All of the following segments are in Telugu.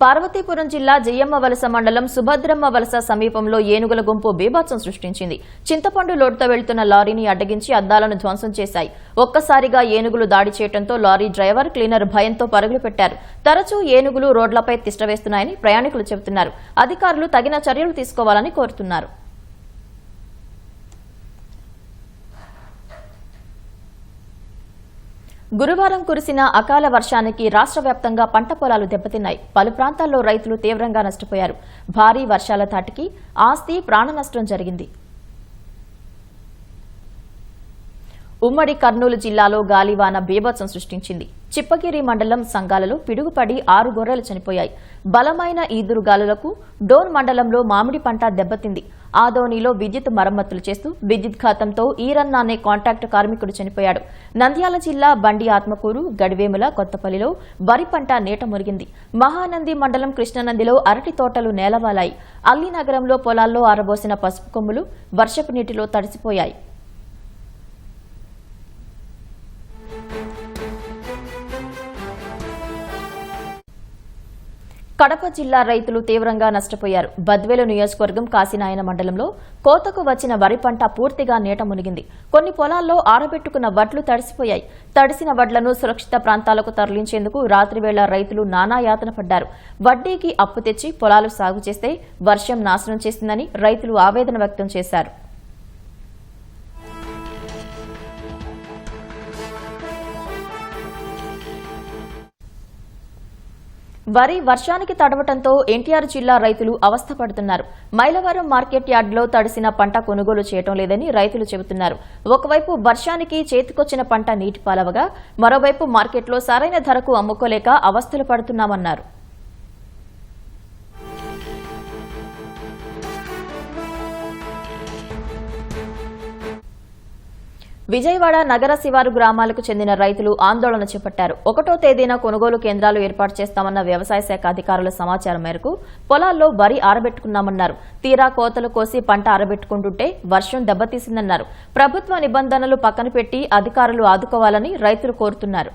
పార్వతీపురం జిల్లా జియ్యమ్మ వలస మండలం సుభద్రమ్మ వలస సమీపంలో ఏనుగుల గుంపు బీభత్సం సృష్టించింది. చింతపండు లోడ్తో వెళ్తున్న లారీని అడ్డగించి అద్దాలను ధ్వంసం చేశాయి. ఒక్కసారిగా ఏనుగులు దాడి చేయడంతో లారీ డ్రైవర్, క్లీనర్ భయంతో పరుగులు పెట్టారు. తరచూ ఏనుగులు రోడ్లపై తిష్టవేస్తున్నాయని ప్రయాణికులు చెబుతున్నారు. అధికారులు తగిన చర్యలు తీసుకోవాలని కోరుతున్నారు. గురువారం కురిసిన అకాల వర్షానికి రాష్ట్ర వ్యాప్తంగా పంట పొలాలు దెబ్బతిన్నాయి. పలు ప్రాంతాల్లో రైతులు తీవ్రంగా నష్టపోయారు. భారీ వర్షాల ధాటికి ఆస్తి, ప్రాణ నష్టం జరిగింది. ఉమ్మడి కర్నూలు జిల్లాలో గాలివాన బీభత్సం సృష్టించింది. చిప్పగిరి మండలం సంగాలలో పిడుగుపడి 6 గొర్రెలు చనిపోయాయి. బలమైన ఈదురుగాలులకు డోన్ మండలంలో మామిడి పంట దెబ్బతింది. ఆదోనిలో విద్యుత్ మరమ్మతులు చేస్తూ విద్యుత్ ఘాతంతో ఈరన్న అనే కాంట్రాక్టు కార్మికుడు చనిపోయాడు. నంద్యాల జిల్లా బండి ఆత్మకూరు, గడివేముల, కొత్తపల్లిలో వరి పంట నీట మురిగింది. మహానంది మండలం కృష్ణనందిలో అరటి తోటలు నేలవాలాయి. అల్లినగరంలో పొలాల్లో ఆరబోసిన పసుపు కొమ్ములు వర్షపు నీటిలో తడిసిపోయాయి. కడప జిల్లా రైతులు తీవ్రంగా నష్టపోయారు. బద్వేలు నియోజకవర్గం కాశీనాయన మండలంలో కోతకు వచ్చిన వరి పంట పూర్తిగా నీట మునిగింది. కొన్ని పొలాల్లో ఆరబెట్టుకున్న వడ్లు తడిసిపోయాయి. తడిసిన వడ్లను సురక్షిత ప్రాంతాలకు తరలించేందుకు రాత్రివేళ రైతులు నానాయాతన పడ్డారు. వడ్డీకి అప్పు తెచ్చి పొలాలు సాగు చేస్తే వర్షం నాశనం చేసిందని రైతులు ఆవేదన వ్యక్తం చేశారు. వరి వర్షానికి తడవటంతో ఎన్టీఆర్ జిల్లా రైతులు అవస్థపడుతున్నారు. మైలవరం మార్కెట్ యార్డులో తడిసిన పంట కొనుగోలు చేయడం లేదని రైతులు చెబుతున్నారు. ఒకవైపు వర్షానికి చేతికొచ్చిన పంట నీటిపాలవగా, మరోవైపు మార్కెట్లో సరైన ధరకు అమ్ముకోలేక అవస్థలు పడుతున్నామన్నారు. విజయవాడ నగర శివారు గ్రామాలకు చెందిన రైతులు ఆందోళన చేపట్టారు. 1వ తేదీన కొనుగోలు కేంద్రాలు ఏర్పాటు చేస్తామన్న వ్యవసాయ శాఖ అధికారుల సమాచారం మేరకు పొలాల్లో వరి ఆరబెట్టుకున్నామన్నారు. తీరా కోతలు కోసి పంట ఆరబెట్టుకుంటుంటే వర్షం దెబ్బతీసిందన్నారు. ప్రభుత్వ నిబంధనలు పక్కన పెట్టి అధికారులు ఆదుకోవాలని రైతులు కోరుతున్నారు.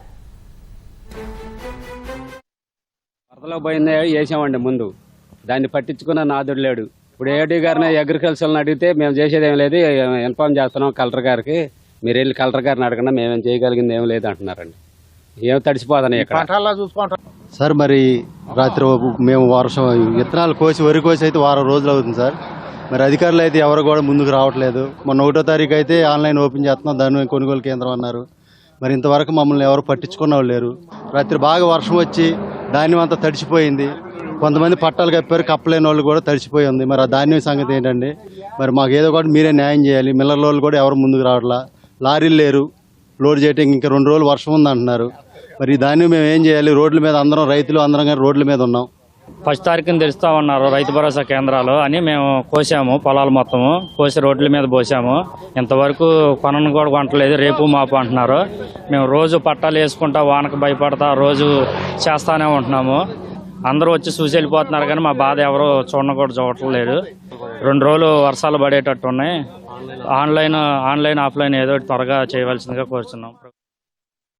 ముందు దాన్ని పట్టించుకున్న నాదుడు లేడు. ఇప్పుడు ఏడీ గారిని అగ్రికల్చర్ని అడిగితే మేము చేసేదేం లేదు, ఇన్ఫార్మ్ చేస్తున్నాం కలెక్టర్ గారికి, మీరు వెళ్ళి కలెక్టర్ గారిని అడగండి, మేమేం చేయగలిగింది ఏం లేదు అంటున్నారండి. ఏం తడిసిపోతాయి ఇక్కడ సార్. మరి రాత్రి మేము వర్షం విత్తనాలు కోసి వరి కోసి అయితే వారం రోజులు అవుతుంది సార్. మరి అధికారులు అయితే ఎవరు కూడా ముందుకు రావట్లేదు. మొన్న 1వ తారీఖు అయితే ఆన్లైన్ ఓపెన్ చేస్తున్నాం, దాని కొనుగోలు కేంద్రం అన్నారు. మరి ఇంతవరకు మమ్మల్ని ఎవరు పట్టించుకున్న వాళ్ళు లేరు. రాత్రి బాగా వర్షం వచ్చి ధాన్యం అంతా తడిసిపోయింది. కొంతమంది పట్టాలు కప్పారు, కప్పలేని వాళ్ళు కూడా తడిసిపోయి ఉంది. మరి ఆ ధాన్యం సంగతి ఏంటండి? మరి మాకు ఏదో ఒకటి మీరే న్యాయం చేయాలి. మిల్లర్ వాళ్ళు కూడా ఎవరు ముందుకు రావట్లా, లారీలు లేరు లోడ్ చేయడానికి. ఇంకా 2 రోజులు వర్షం ఉంది అంటున్నారు. మరి ఈ ధాన్యం మేము ఏం చేయాలి? రోడ్ల మీద అందరం రైతులు అందరం కానీ రోడ్ల మీద ఉన్నాం. 1వ తారీఖున తెలుస్తామన్నారు రైతు భరోసా కేంద్రాలు అని. మేము కోసాము, పొలాలు మొత్తము కోసి రోడ్ల మీద పోసాము. ఇంతవరకు కొనను కూడా కొనట్లేదు, రేపు మాపు అంటున్నారు. మేము రోజు పట్టాలు వేసుకుంటా వానకు భయపడతా రోజు చేస్తానే ఉంటున్నాము. అందరూ వచ్చి చూసి వెళ్ళిపోతున్నారు కానీ మా బాధ ఎవరు చూడట్లేదు. 2 రోజులు వర్షాలు పడేటట్టు ఉన్నాయి. ఆన్లైన్ ఆఫ్లైన్ ఏదో త్వరగా చేయవలసిందిగా కోరుతున్నాం.